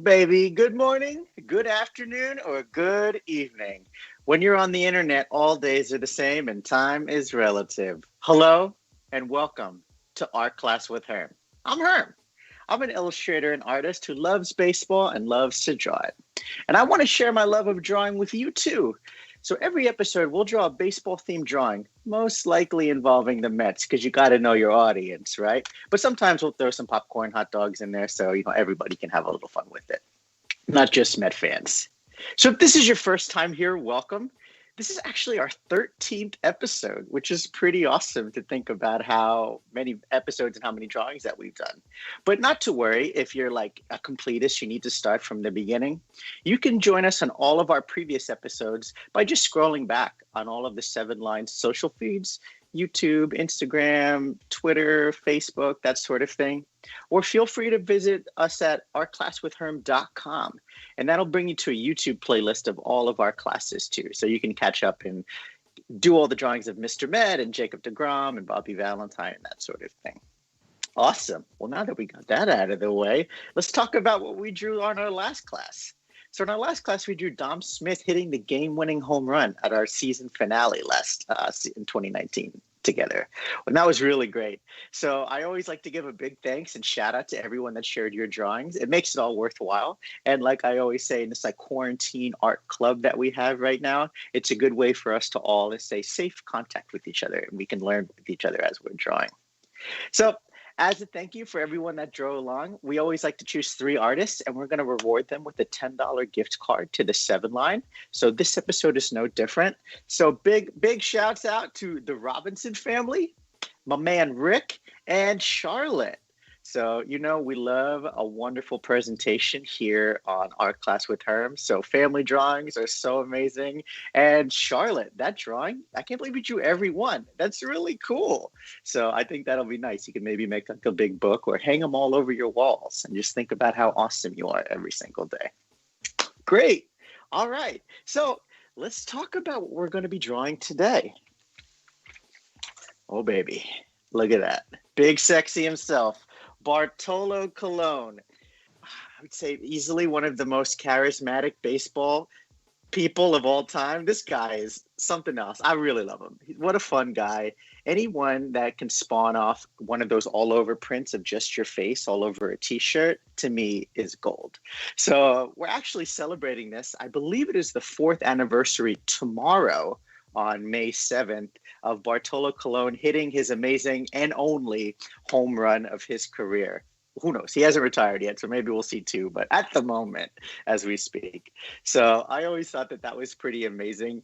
baby. Good morning, good afternoon, or good evening. When you're on the internet, all days are the same and time is relative. Hello and welcome to Art Class with Herm. I'm Herm. I'm an illustrator and artist who loves baseball and loves to draw it. And I want to share my love of drawing with you too. So every episode, we'll draw a baseball-themed drawing, most likely involving the Mets, because you got to know your audience, right? But sometimes we'll throw some popcorn hot dogs in there so, everybody can have a little fun with it, not just Met fans. So if this is your first time here, welcome. This is actually our 13th episode, which is pretty awesome to think about how many episodes and how many drawings that we've done. But not to worry, if you're like a completist, you need to start from the beginning. You can join us on all of our previous episodes by just scrolling back on all of the 7 Lines social feeds, YouTube, Instagram, Twitter, Facebook, that sort of thing. Or feel free to visit us at artclasswithherm.com. And that'll bring you to a YouTube playlist of all of our classes too. So you can catch up and do all the drawings of Mr. Met and Jacob deGrom and Bobby Valentine and that sort of thing. Awesome. Well, now that we got that out of the way, let's talk about what we drew on our last class. So in our last class, we drew Dom Smith hitting the game-winning home run at our season finale in 2019 together. And that was really great. So I always like to give a big thanks and shout out to everyone that shared your drawings. It makes it all worthwhile. And like I always say, in this quarantine art club that we have right now, it's a good way for us to all stay safe contact with each other, and we can learn with each other as we're drawing. So as a thank you for everyone that drove along, we always like to choose 3 artists, and we're going to reward them with a $10 gift card to the 7 Line. So this episode is no different. So big shouts out to the Robinson family, my man Rick, and Charlotte. So, we love a wonderful presentation here on Art Class with Herm. So family drawings are so amazing. And Charlotte, that drawing, I can't believe you drew every one. That's really cool. So I think that'll be nice. You can maybe make like a big book or hang them all over your walls and just think about how awesome you are every single day. Great. All right. So let's talk about what we're going to be drawing today. Oh, baby. Look at that. Big sexy himself. Bartolo Colon. I would say easily one of the most charismatic baseball people of all time. This guy is something else. I really love him. What a fun guy. Anyone that can spawn off one of those all over prints of just your face all over a t-shirt, to me, is gold. So we're actually celebrating this. I believe it is the 4th anniversary tomorrow on May 7th of Bartolo Colon hitting his amazing and only home run of his career. Who knows? He hasn't retired yet, so maybe we'll see 2, but at the moment, as we speak. So I always thought that was pretty amazing.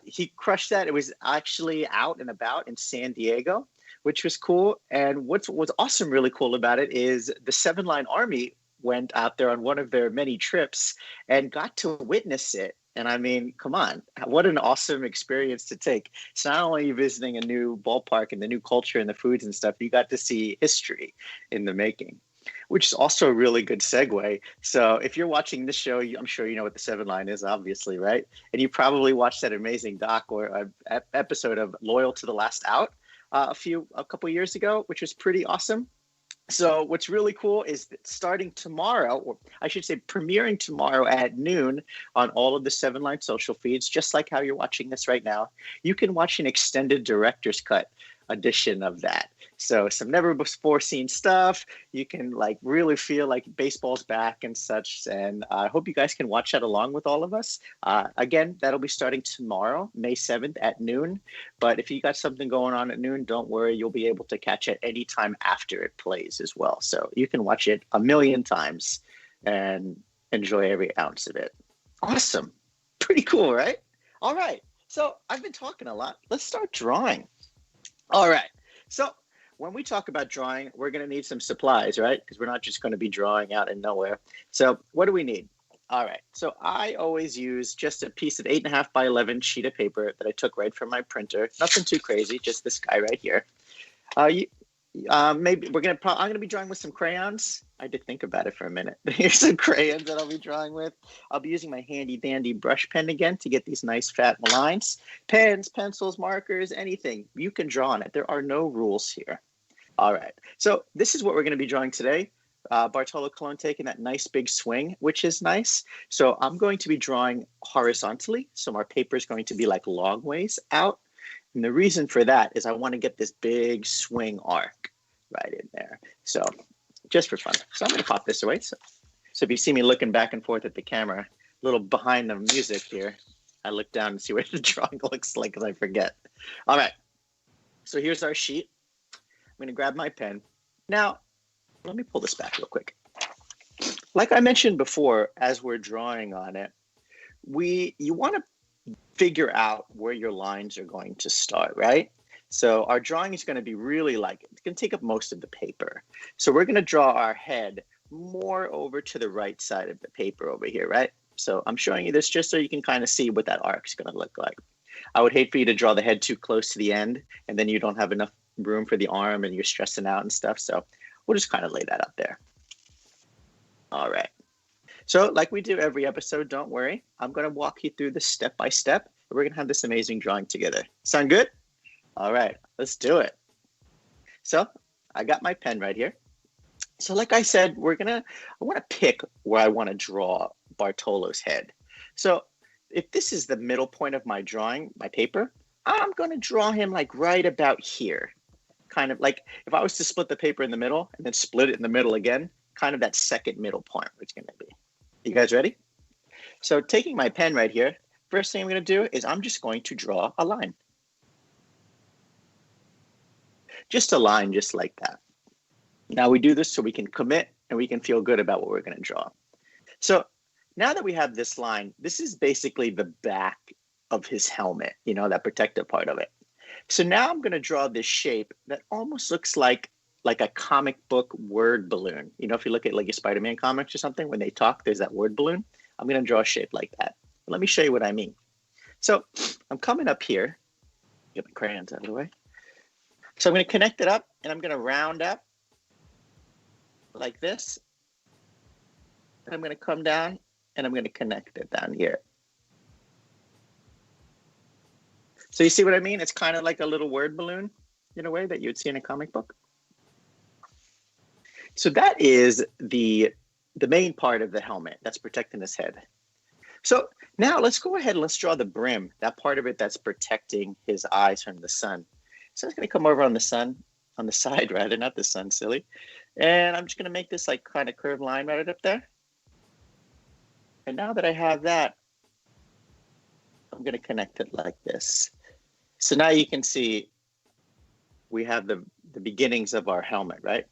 He crushed that. It was actually out and about in San Diego, which was cool. And what's awesome, really cool about it is the 7 Line Army went out there on one of their many trips and got to witness it. And I mean, come on, what an awesome experience to take. It's not only visiting a new ballpark and the new culture and the foods and stuff, you got to see history in the making, which is also a really good segue. So if you're watching this show, I'm sure you know what the 7 Line is, obviously, right? And you probably watched that amazing doc or episode of Loyal to the Last Out a couple years ago, which was pretty awesome. So what's really cool is that starting tomorrow, or I should say premiering tomorrow at noon on all of the 7 Line social feeds, just like how you're watching this right now, you can watch an extended director's cut edition of that. So some never before seen stuff. You can really feel like baseball's back and such. And I hope you guys can watch that along with all of us. Again, that'll be starting tomorrow, May 7th at noon. But if you got something going on at noon, don't worry. You'll be able to catch it anytime after it plays as well. So you can watch it a million times and enjoy every ounce of it. Awesome. Pretty cool, right? All right. So I've been talking a lot. Let's start drawing. All right. So when we talk about drawing, we're going to need some supplies, right? Because we're not just going to be drawing out in nowhere. So what do we need? All right. So I always use just a piece of 8.5 by 11 sheet of paper that I took right from my printer. Nothing too crazy, just this guy right here. Maybe I'm going to be drawing with some crayons. I did think about it for a minute. Here's some crayons that I'll be drawing with. I'll be using my handy dandy brush pen again to get these nice fat lines. Pens, pencils, markers, anything. You can draw on it. There are no rules here. All right. So this is what we're going to be drawing today. Bartolo Colon taking that nice big swing, which is nice. So I'm going to be drawing horizontally. So our paper is going to be like long ways out. And the reason for that is I want to get this big swing arc right in there. So just for fun. So I'm going to pop this away. So if you see me looking back and forth at the camera, a little behind the music here, I look down and see what the drawing looks like because I forget. All right. So here's our sheet. I'm going to grab my pen. Now, let me pull this back real quick. Like I mentioned before, as we're drawing on it, you want to figure out where your lines are going to start, right? So our drawing is going to be really it's going to take up most of the paper. So we're going to draw our head more over to the right side of the paper over here, right? So I'm showing you this just so you can kind of see what that arc is going to look like. I would hate for you to draw the head too close to the end, and then you don't have enough room for the arm and you're stressing out and stuff. So we'll just kind of lay that up there. All right. So like we do every episode, don't worry. I'm going to walk you through this step by step. We're going to have this amazing drawing together. Sound good? All right, let's do it. So I got my pen right here. So like I said, I want to pick where I want to draw Bartolo's head. So if this is the middle point of my drawing, my paper, I'm going to draw him like right about here. Kind of like if I was to split the paper in the middle and then split it in the middle again, kind of that second middle point where it's going to be. You guys ready? So taking my pen right here, first thing I'm going to do is I'm just going to draw a line. Just a line just like that. Now we do this so we can commit and we can feel good about what we're going to draw. So now that we have this line, this is basically the back of his helmet, that protective part of it. So now I'm going to draw this shape that almost looks like a comic book word balloon. If you look at like your Spider-Man comics or something, when they talk, there's that word balloon. I'm going to draw a shape like that. Let me show you what I mean. So I'm coming up here. Get my crayons out of the way. So I'm going to connect it up and I'm going to round up like this. And I'm going to come down and I'm going to connect it down here. So you see what I mean? It's kind of like a little word balloon in a way that you'd see in a comic book. So that is the main part of the helmet that's protecting his head. So now let's go ahead and let's draw the brim, that part of it that's protecting his eyes from the sun. So it's going to come over on the side rather, not the sun, silly. And I'm just going to make this like kind of curved line right up there. And now that I have that, I'm going to connect it like this. So now you can see we have the beginnings of our helmet, right?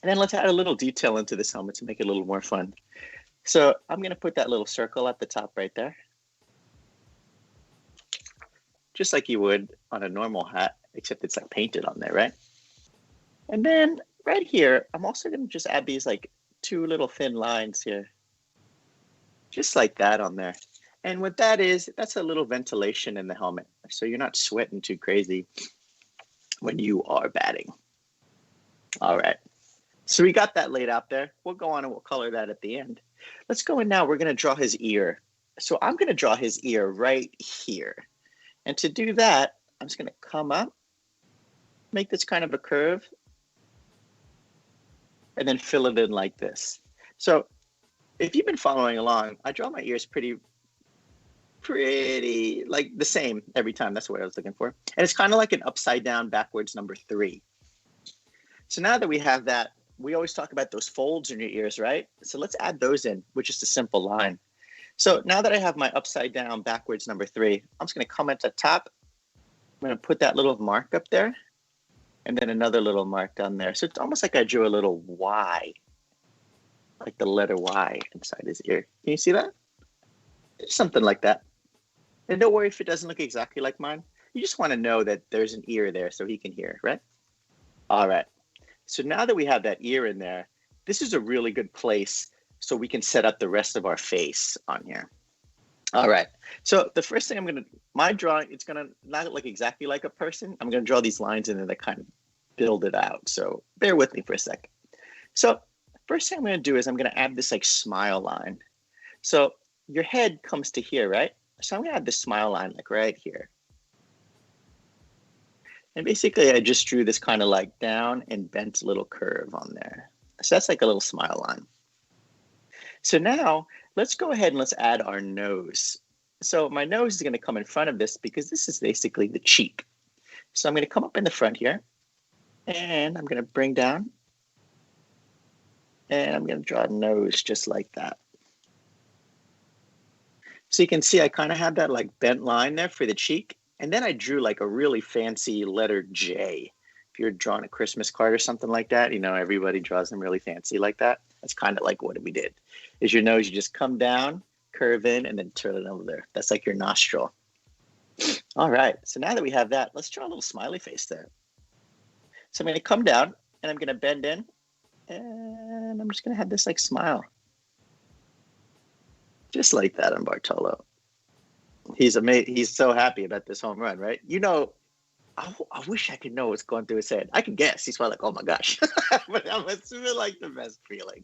And then let's add a little detail into this helmet to make it a little more fun. So I'm going to put that little circle at the top right there. Just like you would on a normal hat, except it's like painted on there, right? And then right here, I'm also going to just add these like two little thin lines here. Just like that on there. And what that is, that's a little ventilation in the helmet. So you're not sweating too crazy when you are batting. All right. So we got that laid out there. We'll go on and we'll color that at the end. Let's go in now. We're going to draw his ear. So I'm going to draw his ear right here. And to do that, I'm just going to come up, make this kind of a curve, and then fill it in like this. So if you've been following along, I draw my ears pretty like the same every time. That's what I was looking for. And it's kind of like an upside down backwards number 3. So now that we have that, we always talk about those folds in your ears, right? So let's add those in with just a simple line. So now that I have my upside down backwards number 3, I'm just going to come at the top. I'm going to put that little mark up there and then another little mark down there. So it's almost like I drew a little Y, like the letter Y inside his ear. Can you see that? It's something like that. And don't worry if it doesn't look exactly like mine. You just want to know that there's an ear there so he can hear, right? All right. So now that we have that ear in there, this is a really good place so we can set up the rest of our face on here. All right. So the first thing my drawing, it's going to not look exactly like a person. I'm going to draw these lines in there that kind of build it out. So bear with me for a second. So first thing I'm going to do is I'm going to add this like smile line. So your head comes to here, right? So I'm going to add this smile line like right here. And basically, I just drew this kind of like down and bent little curve on there. So that's like a little smile line. So now let's go ahead and let's add our nose. So my nose is going to come in front of this because this is basically the cheek. So I'm going to come up in the front here, and I'm going to bring down, and I'm going to draw a nose just like that. So you can see I kind of have that like bent line there for the cheek. And then I drew like a really fancy letter J. If you're drawing a Christmas card or something like that, you know, everybody draws them really fancy like that. That's kind of like what we did. Is your nose, you just come down, curve in, and then turn it over there. That's like your nostril. All right, so now that we have that, let's draw a little smiley face there. So I'm going to come down, and I'm going to bend in, and I'm just going to have this like smile. Just like that on Bartolo. He's amazing. He's so happy about this home run, right? You know, I wish I could know what's going through his head. I can guess. He's probably like, oh my gosh. But I'm assuming like the best feeling.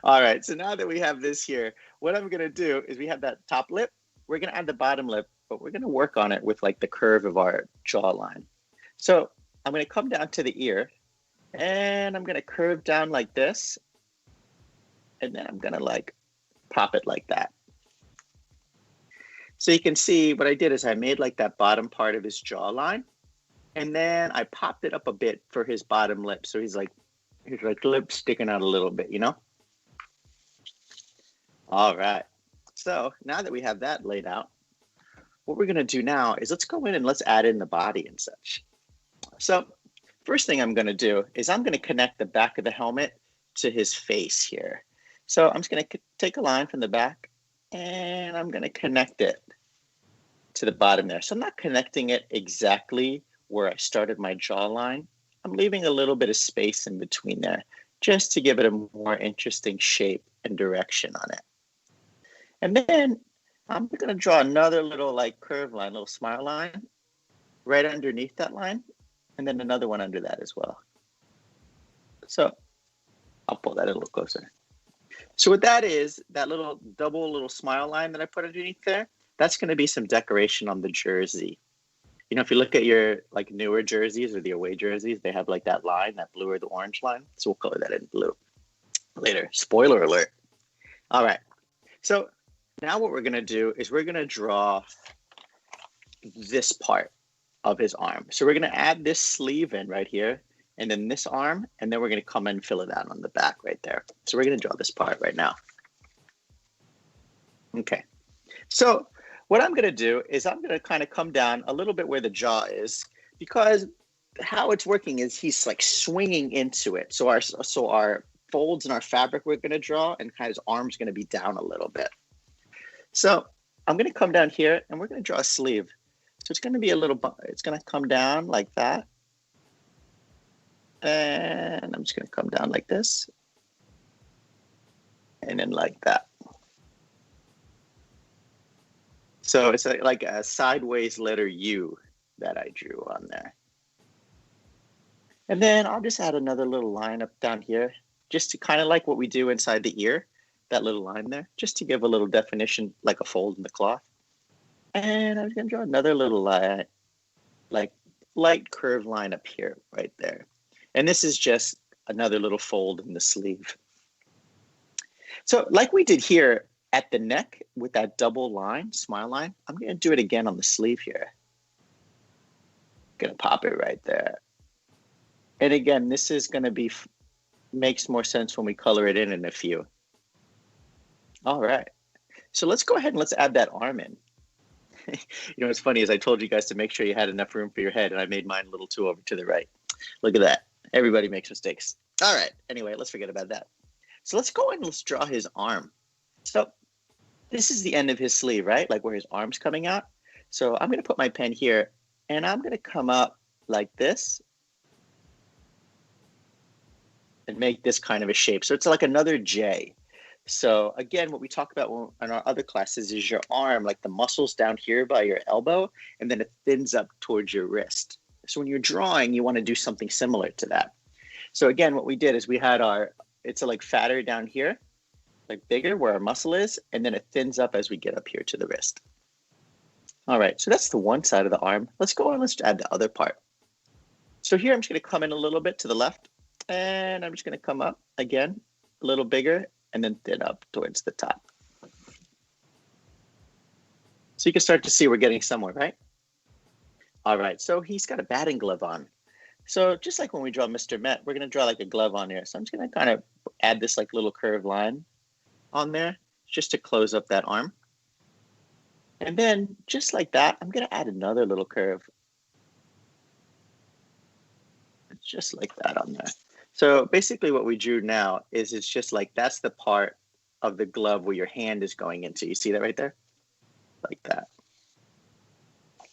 All right, so now that we have this here, what I'm going to do is we have that top lip. We're going to add the bottom lip, but we're going to work on it with like the curve of our jawline. So I'm going to come down to the ear, and I'm going to curve down like this, and then I'm going to like pop it like that. So you can see what I did is I made like that bottom part of his jawline, and then I popped it up a bit for his bottom lip. So his lip sticking out a little bit, you know? All right. So now that we have that laid out, what we're going to do now is let's go in and let's add in the body and such. So first thing I'm going to do is I'm going to connect the back of the helmet to his face here. So I'm just going to take a line from the back, and I'm going to connect it to the bottom there. So I'm not connecting it exactly where I started my jawline. I'm leaving a little bit of space in between there just to give it a more interesting shape and direction on it. And then I'm going to draw another little like curve line, little smile line right underneath that line, and then another one under that as well. So I'll pull that a little closer. So what that is, that little double little smile line that I put underneath there, that's going to be some decoration on the jersey. You know, if you look at your like newer jerseys or the away jerseys, they have like that line, that blue or the orange line. So we'll color that in blue later. Spoiler alert. All right. So now what we're going to do is we're going to draw this part of his arm. So we're going to add this sleeve in right here, and then this arm, and then we're going to come and fill it out on the back right there. So we're going to draw this part right now. Okay. So what I'm going to do is I'm going to kind of come down a little bit where the jaw is, because how it's working is he's like swinging into it. So our folds in our fabric we're going to draw, and kind of his arm's going to be down a little bit. So I'm going to come down here, and we're going to draw a sleeve. So it's going to be it's going to come down like that. And I'm just going to come down like this. And then like that. So it's like a sideways letter U that I drew on there. And then I'll just add another little line up down here, just to kind of like what we do inside the ear, that little line there, just to give a little definition, like a fold in the cloth. And I'm going to draw another little line, like light curved line up here, right there. And this is just another little fold in the sleeve. So like we did here at the neck with that double line, smile line, I'm going to do it again on the sleeve here. Going to pop it right there. And again, this is going to be, makes more sense when we color it in a few. All right. So let's go ahead and let's add that arm in. You know, what's funny is I told you guys to make sure you had enough room for your head, and I made mine a little too over to the right. Look at that. Everybody makes mistakes. All right. Anyway, let's forget about that. So let's go and let's draw his arm. So this is the end of his sleeve, right? Like where his arm's coming out. So I'm going to put my pen here, and I'm going to come up like this and make this kind of a shape. So it's like another J. So again, what we talk about in our other classes is your arm, like the muscles down here by your elbow, and then it thins up towards your wrist. So when you're drawing, you want to do something similar to that. So again, what we did is we had it's like fatter down here, like bigger where our muscle is, and then it thins up as we get up here to the wrist. All right, so that's the one side of the arm. Let's go on, let's add the other part. So here I'm just going to come in a little bit to the left, and I'm just going to come up again, a little bigger, and then thin up towards the top. So you can start to see we're getting somewhere, right? All right, so he's got a batting glove on. So just like when we draw Mr. Met, we're going to draw like a glove on here. So I'm just going to kind of add this like little curved line on there just to close up that arm. And then just like that, I'm going to add another little curve. Just like that on there. So basically what we drew now is it's just like that's the part of the glove where your hand is going into. You see that right there? Like that.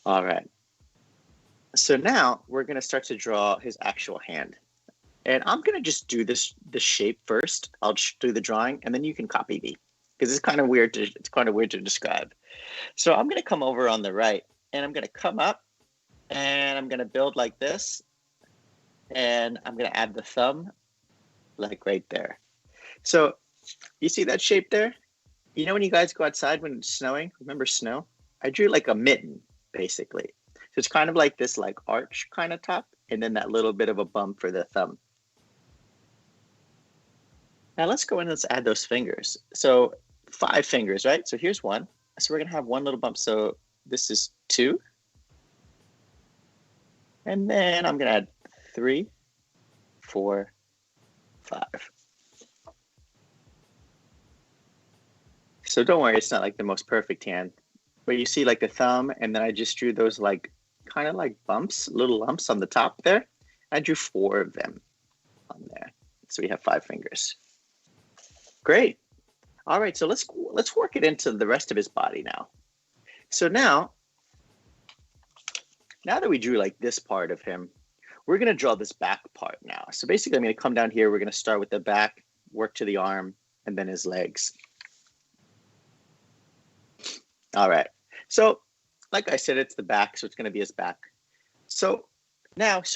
All right. So now we're going to start to draw his actual hand. And I'm going to just do the shape first. I'll do the drawing and then you can copy me because it's kind of weird to describe. So I'm going to come over on the right and I'm going to come up and I'm going to build like this. And I'm going to add the thumb like right there. So you see that shape there? You know when you guys go outside when it's snowing, remember snow? I drew like a mitten basically. So it's kind of like this like arch kind of top and then that little bit of a bump for the thumb. Now let's go in and let's add those fingers. So 5 fingers, right? So here's 1. So we're going to have 1 little bump. So this is 2. And then I'm going to add 3, 4, 5. So don't worry, it's not like the most perfect hand. But you see like the thumb, and then I just drew those like kind of like bumps, little lumps on the top there. I drew 4 of them on there. So we have 5 fingers. Great. All right, so let's work it into the rest of his body now. So now that we drew like this part of him, we're going to draw this back part now. So basically, I'm going to come down here. We're going to start with the back, work to the arm, and then his legs. All right. So like I said, it's the back, so it's going to be his back. So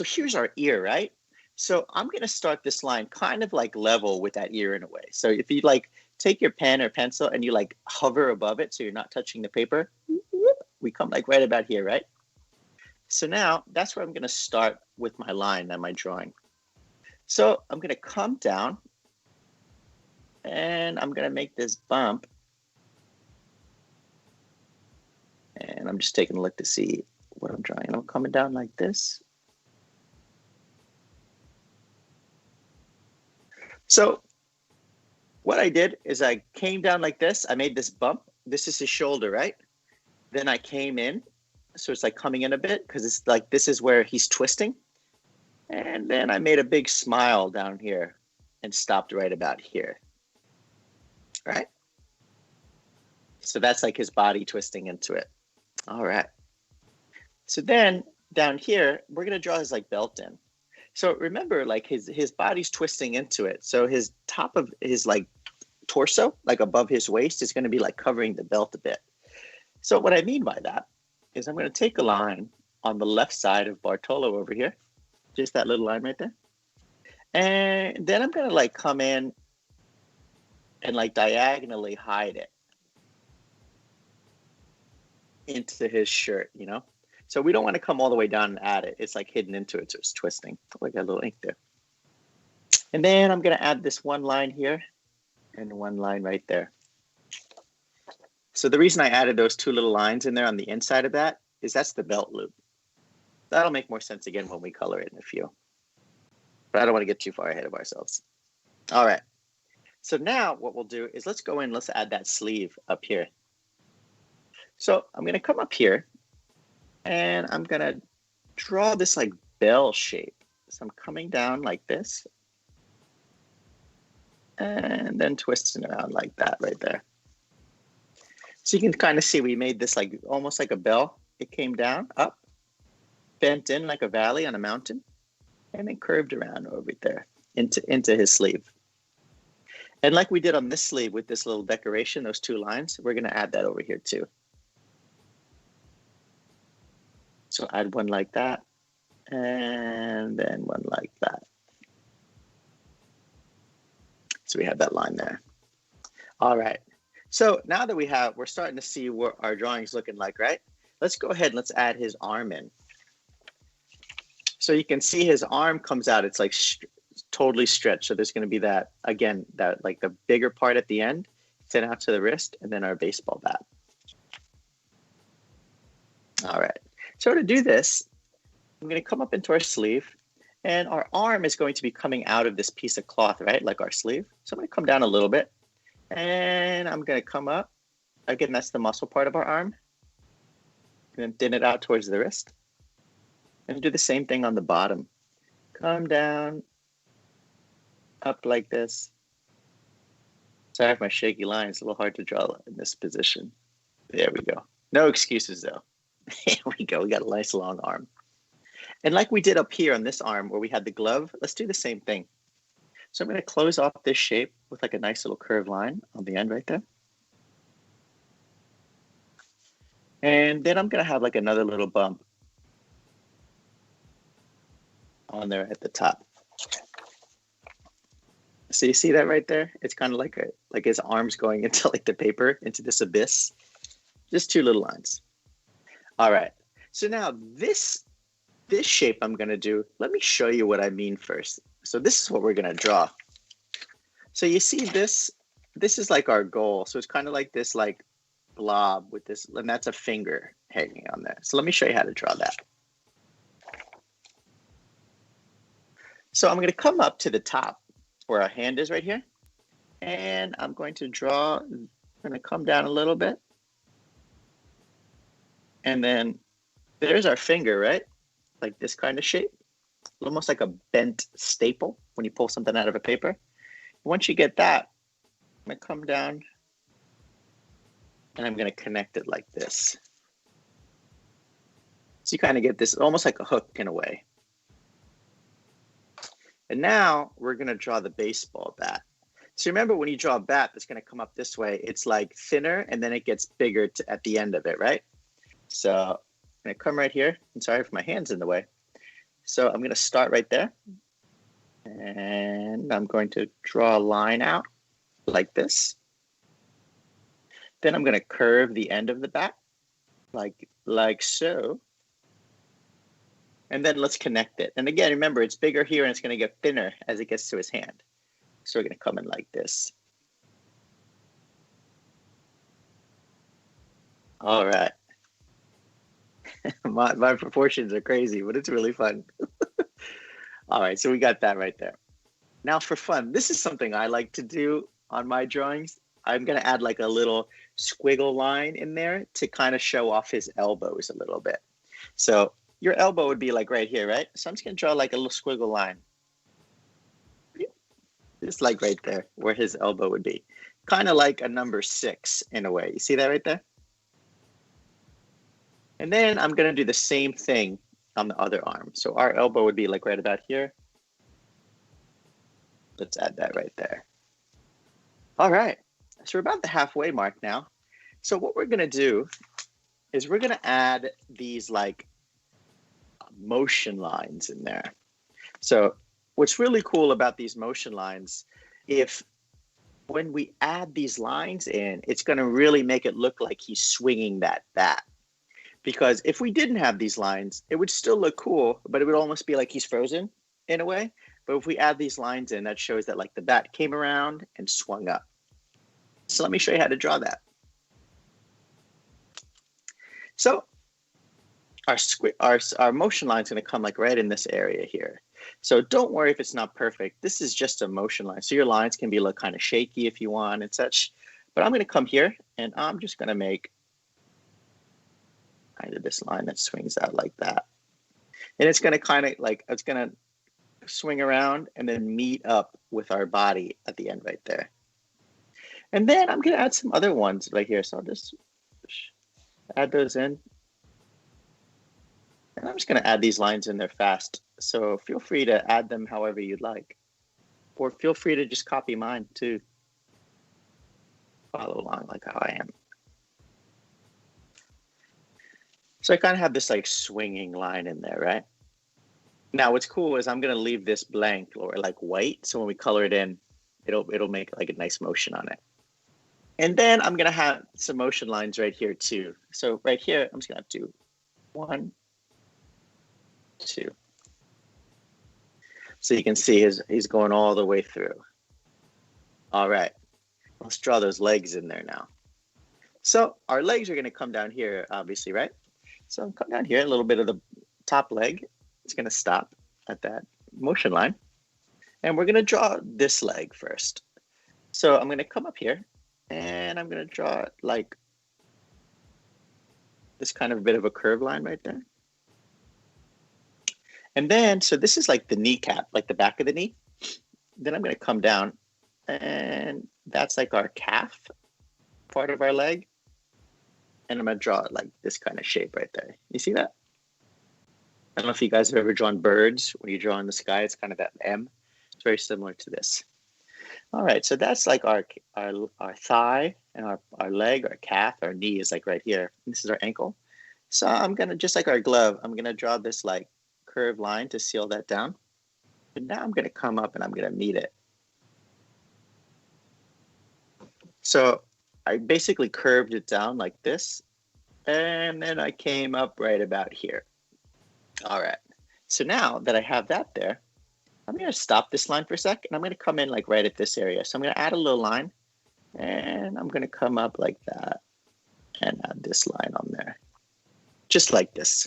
here's our ear, right? So I'm going to start this line kind of like level with that ear in a way. So if you like take your pen or pencil and you like hover above it so you're not touching the paper, we come like right about here, right? So now that's where I'm going to start with my line and my drawing. So I'm going to come down and I'm going to make this bump. And I'm just taking a look to see what I'm drawing. I'm coming down like this. So what I did is I came down like this. I made this bump. This is his shoulder, right? Then I came in. So it's like coming in a bit because it's like this is where he's twisting. And then I made a big smile down here and stopped right about here. Right? So that's like his body twisting into it. All right. So then down here, we're going to draw his like belt in. So remember, like his body's twisting into it. So his top of his like torso, like above his waist, is going to be like covering the belt a bit. So what I mean by that is I'm going to take a line on the left side of Bartolo over here, just that little line right there. And then I'm going to like come in and like diagonally hide it into his shirt, you know? So we don't want to come all the way down and add it. It's like hidden into it, so it's twisting. Oh, I got a little ink there. And then I'm going to add this one line here and one line right there. So the reason I added those 2 little lines in there on the inside of that is that's the belt loop. That'll make more sense again when we color it in a few. But I don't want to get too far ahead of ourselves. All right. So now what we'll do is let's go in, let's add that sleeve up here. So I'm going to come up here and I'm going to draw this like bell shape. So I'm coming down like this and then twisting around like that right there. So you can kind of see we made this like almost like a bell. It came down, up, bent in like a valley on a mountain, and then curved around over there into his sleeve. And like we did on this sleeve with this little decoration, those 2 lines, we're going to add that over here too. So add one like that, and then one like that. So we have that line there. All right. So now that we're starting to see what our drawing's looking like, right? Let's go ahead and let's add his arm in. So you can see his arm comes out. It's like totally stretched. So there's going to be that, again, that like the bigger part at the end, sent out to the wrist, and then our baseball bat. All right. So to do this, I'm going to come up into our sleeve, and our arm is going to be coming out of this piece of cloth, right? Like our sleeve. So I'm going to come down a little bit, and I'm going to come up. Again, that's the muscle part of our arm. And then thin it out towards the wrist. And do the same thing on the bottom. Come down, up like this. Sorry for my shaky line. It's a little hard to draw in this position. There we go. No excuses, though. There we go. We got a nice long arm. And like we did up here on this arm where we had the glove, let's do the same thing. So I'm going to close off this shape with like a nice little curved line on the end right there. And then I'm going to have like another little bump on there at the top. So you see that right there? It's kind of like his arms going into like the paper, into this abyss. Just two little lines. All right. So now this shape I'm going to do, let me show you what I mean first. So this is what we're going to draw. So you see this is like our goal. So it's kind of like this like blob with this, and that's a finger hanging on there. So let me show you how to draw that. So I'm going to come up to the top where our hand is right here. And I'm going to draw, I'm going to come down a little bit. And then there's our finger, right? Like this kind of shape. Almost like a bent staple when you pull something out of a paper. Once you get that, I'm going to come down and I'm going to connect it like this. So you kind of get this almost like a hook in a way. And now we're going to draw the baseball bat. So remember when you draw a bat that's going to come up this way, it's like thinner and then it gets bigger at the end of it, right? So I'm going to come right here. I'm sorry if my hand's in the way. So I'm going to start right there. And I'm going to draw a line out like this. Then I'm going to curve the end of the bat like so. And then let's connect it. And again, remember, it's bigger here and it's going to get thinner as it gets to his hand. So we're going to come in like this. All right. my proportions are crazy, but it's really fun. All right, so we got that right there. Now for fun, this is something I like to do on my drawings. I'm going to add like a little squiggle line in there to kind of show off his elbows a little bit. So your elbow would be like right here, right? So I'm just going to draw like a little squiggle line. Just like right there where his elbow would be. Kind of like a number 6 in a way. You see that right there? And then I'm going to do the same thing on the other arm. So our elbow would be like right about here. Let's add that right there. All right. So we're about the halfway mark now. So what we're going to do is we're going to add these like motion lines in there. So what's really cool about these motion lines, when we add these lines in, it's going to really make it look like he's swinging that bat. Because if we didn't have these lines, it would still look cool, but it would almost be like he's frozen in a way. But if we add these lines in, that shows that like the bat came around and swung up. So let me show you how to draw that. So our motion line is going to come like right in this area here. So don't worry if it's not perfect. This is just a motion line. So your lines can be kind of shaky if you want and such. But I'm going to come here and I'm just going to make kind of this line that swings out like that. And it's going to kind of like, it's going to swing around and then meet up with our body at the end right there. And then I'm going to add some other ones right here. So I'll just add those in. And I'm just going to add these lines in there fast. So feel free to add them however you'd like. Or feel free to just copy mine too. Follow along like how I am. So I kind of have this like swinging line in there, right? Now what's cool is I'm going to leave this blank or like white. So when we color it in, it'll make like a nice motion on it. And then I'm going to have some motion lines right here too. So right here, I'm just going to do 1, 2. So you can see he's going all the way through. All right, let's draw those legs in there now. So our legs are going to come down here, obviously, right? So come down here, a little bit of the top leg. It's going to stop at that motion line. And we're going to draw this leg first. So I'm going to come up here and I'm going to draw like this kind of a bit of a curved line right there. And then, so this is like the kneecap, like the back of the knee. Then I'm going to come down and that's like our calf part of our leg. And I'm going to draw it like this kind of shape right there. You see that? I don't know if you guys have ever drawn birds. When you draw in the sky, it's kind of that M. It's very similar to this. All right, so that's like our thigh and our leg, our calf, our knee is like right here. This is our ankle. So I'm going to, just like our glove, I'm going to draw this like curved line to seal that down. And now I'm going to come up and I'm going to meet it. So I basically curved it down like this. And then I came up right about here. All right. So now that I have that there, I'm going to stop this line for a sec, and I'm going to come in like right at this area. So I'm going to add a little line, and I'm going to come up like that and add this line on there, just like this.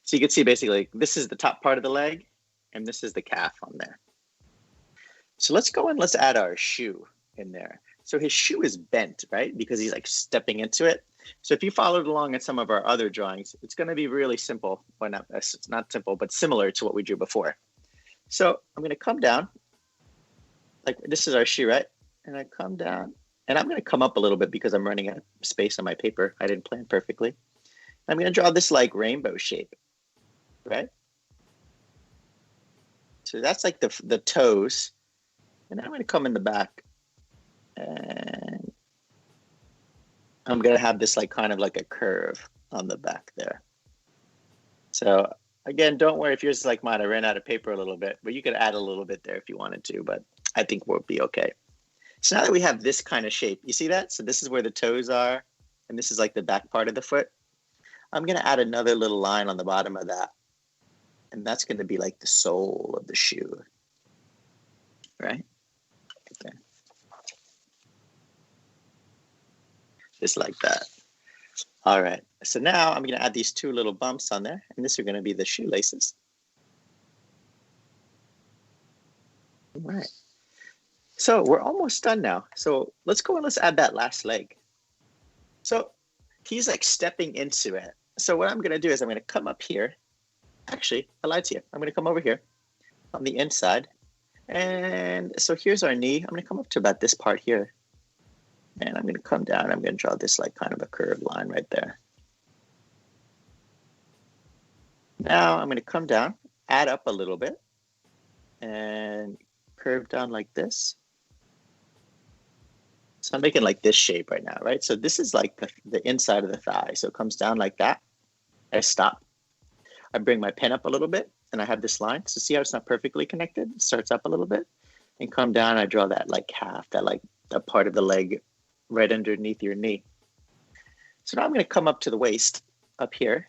So you can see basically this is the top part of the leg, and this is the calf on there. So let's go and let's add our shoe in there. So his shoe is bent, right? Because he's like stepping into it. So if you followed along in some of our other drawings, it's going to be really simple. Well, it's not simple, but similar to what we drew before. So I'm going to come down, like this is our shoe, right? And I come down, and I'm going to come up a little bit because I'm running out of space on my paper. I didn't plan perfectly. I'm going to draw this like rainbow shape, right? So that's like the toes. And I'm going to come in the back, and I'm going to have this like kind of like a curve on the back there. So again, don't worry if yours is like mine. I ran out of paper a little bit, but you could add a little bit there if you wanted to, but I think we'll be okay. So now that we have this kind of shape, you see that? So this is where the toes are, and this is like the back part of the foot. I'm going to add another little line on the bottom of that, and that's going to be like the sole of the shoe, right? Okay. Just like that. All right, so now I'm going to add these two little bumps on there, and these are going to be the shoelaces. All right, so we're almost done now. So let's go and let's add that last leg. So he's like stepping into it. So what I'm going to do is I'm going to come up here. Actually, I lied to you. I'm going to come over here on the inside. And so here's our knee. I'm going to come up to about this part here. And I'm going to come down. I'm going to draw this like kind of a curved line right there. Now I'm going to come down, add up a little bit, and curve down like this. So I'm making like this shape right now, right? So this is like the inside of the thigh. So it comes down like that. I stop. I bring my pen up a little bit, and I have this line. So see how it's not perfectly connected? It starts up a little bit, and come down. I draw that like calf, that part of the leg right underneath your knee. So now I'm going to come up to the waist up here,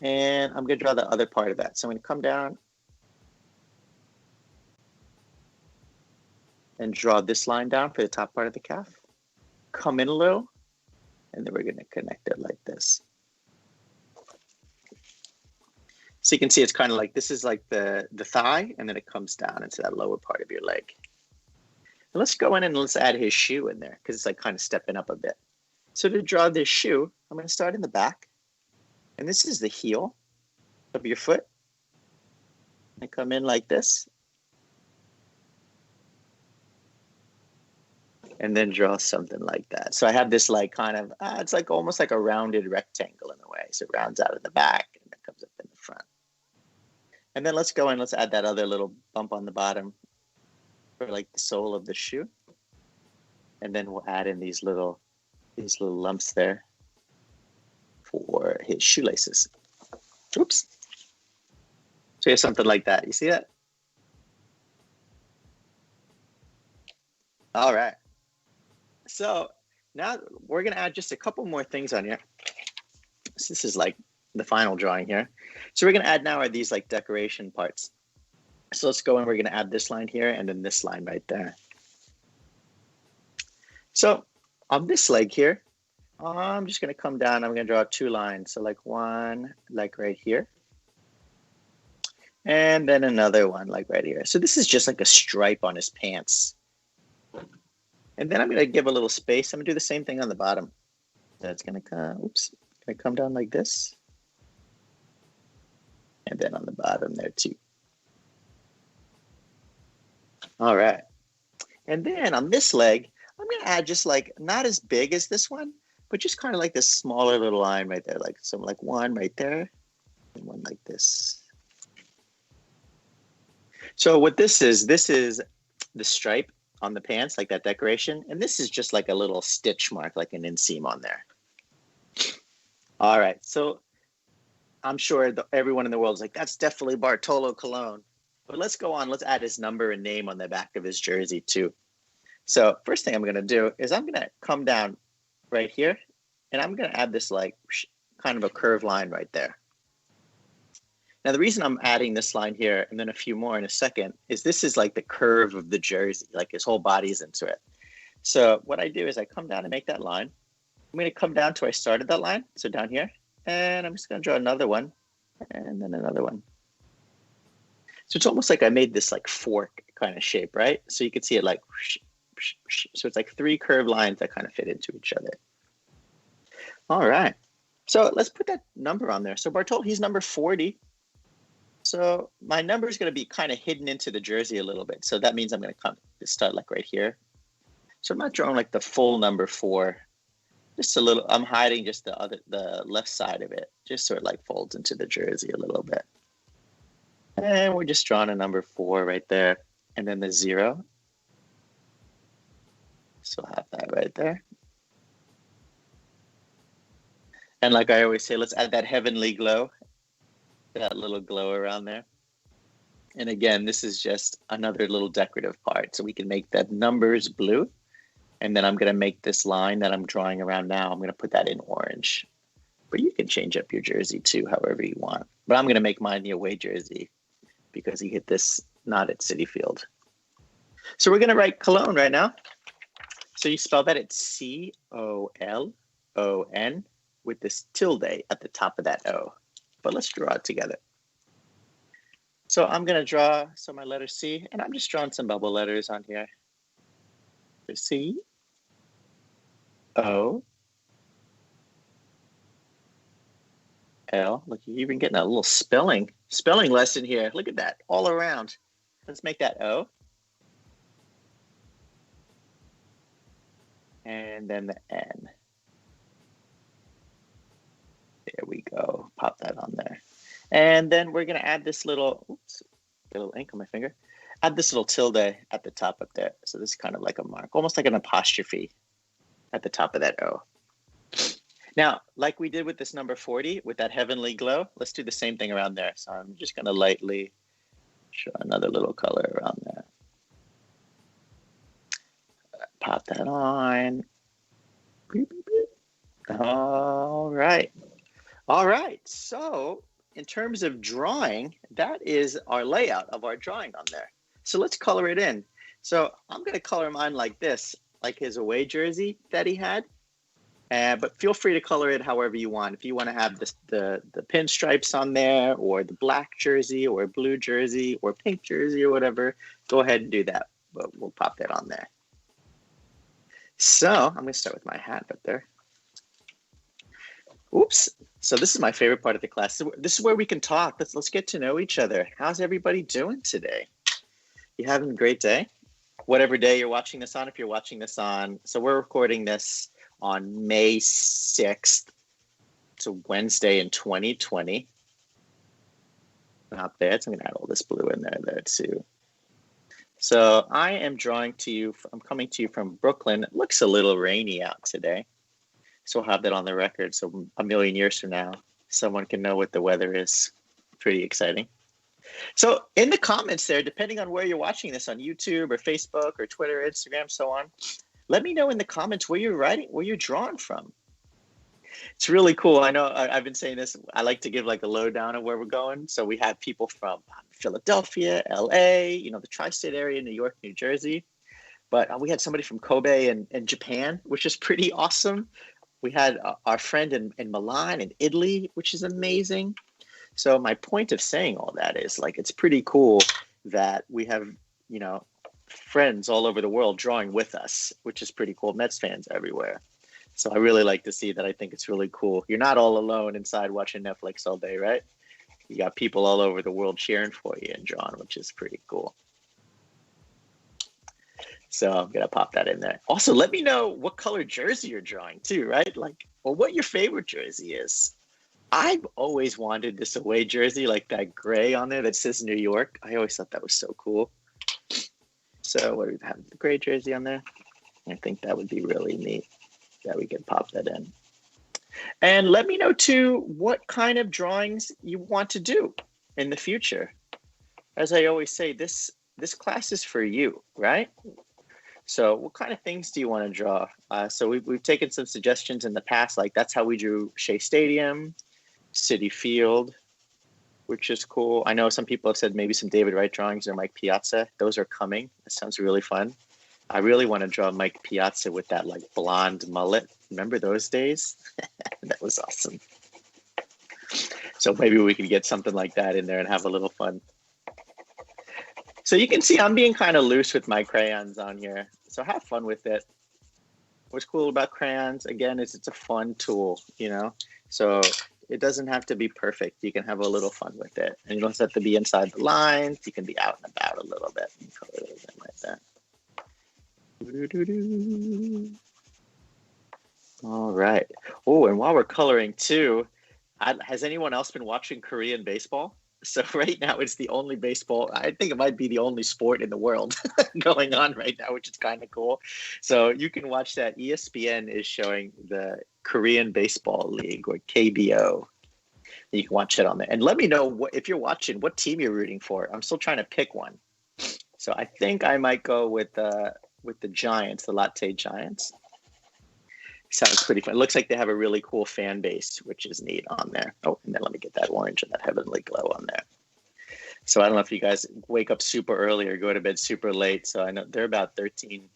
and I'm going to draw the other part of that. So I'm going to come down and draw this line down for the top part of the calf. Come in a little, and then we're going to connect it like this. So you can see it's kind of like, this is like the thigh, and then it comes down into that lower part of your leg. And let's go in and let's add his shoe in there because it's like kind of stepping up a bit. So to draw this shoe, I'm going to start in the back. And this is the heel of your foot. I come in like this. And then draw something like that. So I have this like kind of, it's like almost like a rounded rectangle in a way. So it rounds out at the back and it comes up in the front. And then let's go and let's add that other little bump on the bottom for like the sole of the shoe. And then we'll add in these little lumps there for his shoelaces. Oops. So you have something like that. You see that? All right. So now we're going to add just a couple more things on here. So this is like the final drawing here. So we're going to add now are these like decoration parts. So let's go and we're going to add this line here and then this line right there. So on this leg here, I'm just going to come down. I'm going to draw 2 lines. So like one, like right here. And then another one like right here. So this is just like a stripe on his pants. And then I'm going to give a little space. I'm going to do the same thing on the bottom. That's going to come down like this. And then on the bottom there too. All right. And then on this leg, I'm going to add just like, not as big as this one, but just kind of like this smaller little line right there. Like some like one right there and one like this. So what this is the stripe on the pants, like that decoration. And this is just like a little stitch mark, like an inseam on there. All right. So I'm sure everyone in the world is like, that's definitely Bartolo Colon. But let's go on. Let's add his number and name on the back of his jersey too. So first thing I'm going to do is I'm going to come down right here and I'm going to add this like kind of a curved line right there. Now, the reason I'm adding this line here and then a few more in a second is this is like the curve of the jersey, like his whole body's into it. So what I do is I come down and make that line. I'm going to come down to where I started that line. So down here, and I'm just going to draw another one and then another one. So it's almost like I made this like fork kind of shape, right? So you can see it like, so it's like 3 curved lines that kind of fit into each other. All right. So let's put that number on there. So Bartolo, he's number 40. So my number is going to be kind of hidden into the jersey a little bit. So that means I'm going to start like right here. So I'm not drawing like the full number 4. Just a little, I'm hiding just the left side of it, just so it like folds into the jersey a little bit. And we're just drawing a number 4 right there. And then the 0. So I'll have that right there. And like I always say, let's add that heavenly glow, that little glow around there. And again, this is just another little decorative part. So we can make that numbers blue. And then I'm going to make this line that I'm drawing around now, I'm going to put that in orange. But you can change up your jersey too, however you want. But I'm going to make mine the away jersey because he hit this not at Citi Field. So we're going to write Colon right now. So you spell that, it's C-O-L-O-N with this tilde at the top of that O. But let's draw it together. So I'm going to draw, so my letter C, and I'm just drawing some bubble letters on here. So C, O, L. Look, you're even getting a little spelling lesson here. Look at that, all around. Let's make that O. And then the N. There we go. Pop that on there. And then we're going to add this little, oops, get a little ink on my finger. Add this little tilde at the top up there. So this is kind of like a mark, almost like an apostrophe at the top of that O. Now, like we did with this number 40, with that heavenly glow, let's do the same thing around there. So I'm just going to lightly show another little color around there. Pop that on. All right. All right. So in terms of drawing, that is our layout of our drawing on there. So let's color it in. So I'm going to color mine like this, like his away jersey that he had. But feel free to color it however you want. If you want to have the pinstripes on there, or the black jersey, or blue jersey, or pink jersey, or whatever, go ahead and do that. But we'll pop that on there. So I'm going to start with my hat up there. Oops. So this is my favorite part of the class. This is where we can talk. Let's get to know each other. How's everybody doing today? You having a great day? Whatever day you're watching this on, if you're watching this on, so we're recording this on May 6th. It's a Wednesday in 2020. Not there. So I'm going to add all this blue in there too. So I am drawing to you, I'm coming to you from Brooklyn. It looks a little rainy out today. So we'll have that on the record. So a million years from now, someone can know what the weather is. Pretty exciting. So in the comments there, depending on where you're watching this, on YouTube or Facebook or Twitter, Instagram, so on, let me know in the comments where you're writing, where you're drawing from. It's really cool. I know I've been saying this. I like to give like a lowdown of where we're going. So we have people from Philadelphia, LA, the tri-state area, New York, New Jersey. But we had somebody from Kobe and Japan, which is pretty awesome. We had our friend in Milan and Italy, which is amazing. So my point of saying all that is like it's pretty cool that we have, friends all over the world drawing with us, which is pretty cool. Mets fans everywhere. So I really like to see that. I think it's really cool. You're not all alone inside watching Netflix all day, right? You got people all over the world cheering for you and drawing, which is pretty cool. So I'm going to pop that in there. Also, let me know what color jersey you're drawing too, right? Or what your favorite jersey is. I've always wanted this away jersey, like that gray on there that says New York. I always thought that was so cool. So what do we have? The gray jersey on there? I think that would be really neat that we could pop that in. And let me know too what kind of drawings you want to do in the future. As I always say, this class is for you, right? So what kind of things do you want to draw? So we've taken some suggestions in the past, like that's how we drew Shea Stadium, Citi Field, which is cool. I know some people have said maybe some David Wright drawings or Mike Piazza. Those are coming. That sounds really fun. I really want to draw Mike Piazza with that like blonde mullet. Remember those days? That was awesome. So maybe we could get something like that in there and have a little fun. So you can see I'm being kind of loose with my crayons on here. So have fun with it. What's cool about crayons, again, is it's a fun tool, So it doesn't have to be perfect. You can have a little fun with it. And you don't have to be inside the lines. You can be out and about a little bit and color those in like that. All right. Oh, and while we're coloring too, has anyone else been watching Korean baseball? So right now it's the only baseball. I think it might be the only sport in the world going on right now, which is kind of cool. So you can watch that. ESPN is showing the Korean Baseball League, or KBO. You can watch it on there. And let me know if you're watching, what team you're rooting for. I'm still trying to pick one. So I think I might go with the Giants, the Latte Giants. Sounds pretty fun. It looks like they have a really cool fan base, which is neat on there. Oh, and then let me get that orange and that heavenly glow on there. So I don't know if you guys wake up super early or go to bed super late. So I know they're about 13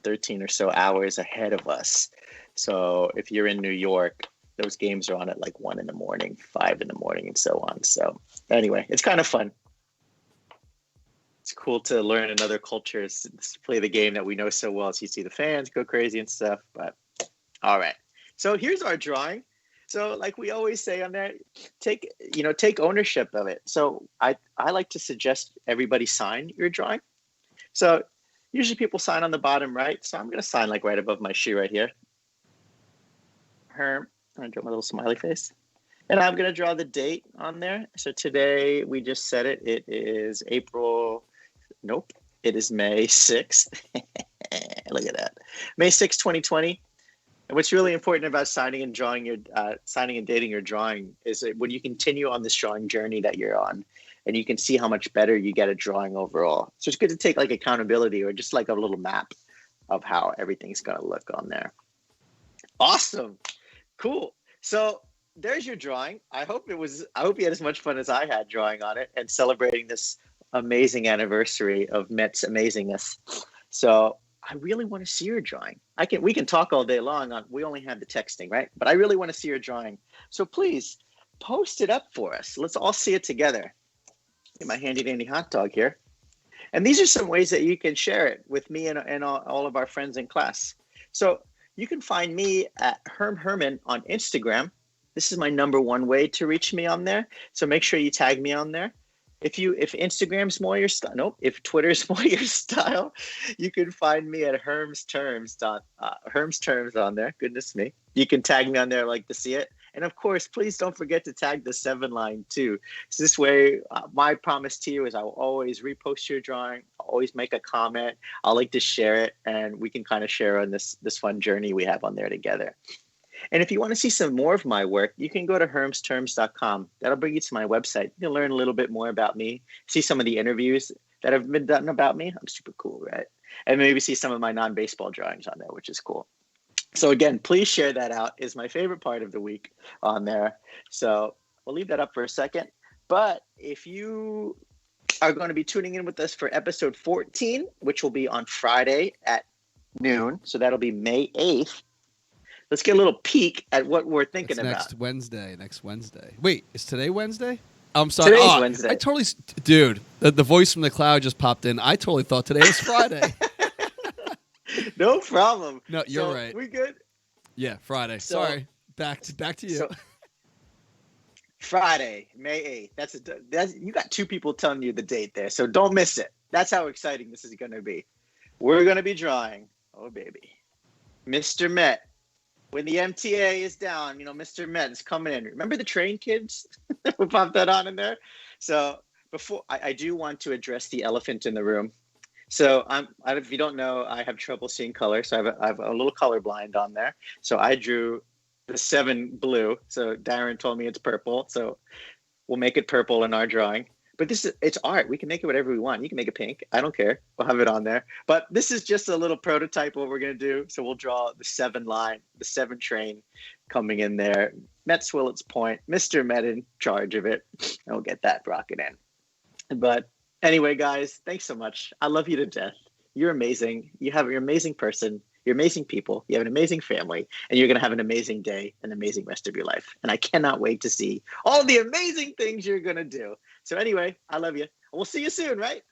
or so hours ahead of us. So if you're in New York, those games are on at like 1 a.m, 5 a.m, and so on. So anyway, it's kind of fun. It's cool to learn another cultures, to play the game that we know so well. So you see the fans go crazy and stuff. But all right. So here's our drawing. So like we always say on there, take ownership of it. So I like to suggest everybody sign your drawing. So usually people sign on the bottom right. So I'm going to sign like right above my shoe right here. Herm. I'm going to draw my little smiley face. And I'm going to draw the date on there. So today we just said it. It is it is May 6th. Look at that. May 6th, 2020. And what's really important about signing and dating your drawing is that when you continue on this drawing journey that you're on, and you can see how much better you get at drawing overall. So it's good to take like accountability or just like a little map of how everything's going to look on there. Awesome. Cool. So there's your drawing. I hope you had as much fun as I had drawing on it and celebrating this amazing anniversary of Mets amazingness. So I really want to see your drawing. We can talk all day long we only have the texting, right? But I really want to see your drawing. So please post it up for us. Let's all see it together. Get my handy dandy hot dog here. And these are some ways that you can share it with me and all of our friends in class. So you can find me at Herm Herman on Instagram. This is my #1 way to reach me on there. So make sure you tag me on there. If Instagram's more your style, if Twitter's more your style, you can find me at Herm's Terms on there. Goodness me. You can tag me on there. I like to see it. And of course, please don't forget to tag the 7 line too. So this way, my promise to you is I will always repost your drawing. I'll always make a comment. I like to share it, and we can kind of share on this fun journey we have on there together. And if you want to see some more of my work, you can go to hermsterms.com. That'll bring you to my website. You can learn a little bit more about me, see some of the interviews that have been done about me. I'm super cool, right? And maybe see some of my non-baseball drawings on there, which is cool. So again, please share that out. Is my favorite part of the week on there. So we'll leave that up for a second. But if you are going to be tuning in with us for episode 14, which will be on Friday at noon, so that'll be May 8th. Let's get a little peek at what we're thinking about. Next Wednesday. Wait, is today Wednesday? I'm sorry. Today's Wednesday. I totally, dude. The voice from the cloud just popped in. I totally thought today was Friday. No problem. No, you're right. We good? Yeah, Friday. Sorry. Back to you. So, Friday, May 8th. That's you got two people telling you the date there, so don't miss it. That's how exciting this is going to be. We're going to be drawing. Oh baby, Mr. Met. When the MTA is down, Mr. Met is coming in. Remember the train kids? We popped that on in there. So before I do want to address the elephant in the room. So if you don't know, I have trouble seeing color. So I have a little color blind on there. So I drew the 7 blue. So Darren told me it's purple. So we'll make it purple in our drawing. But it's art. We can make it whatever we want. You can make it pink. I don't care. We'll have it on there. But this is just a little prototype of what we're going to do. So we'll draw the 7 line, the 7 train coming in there. Met Swillett's Point. Mr. Met in charge of it. And we'll get that rocket in. But anyway, guys, thanks so much. I love you to death. You're amazing. You're an amazing person. You're amazing people. You have an amazing family. And you're going to have an amazing day, an amazing rest of your life. And I cannot wait to see all the amazing things you're going to do. So anyway, I love you. We'll see you soon, right?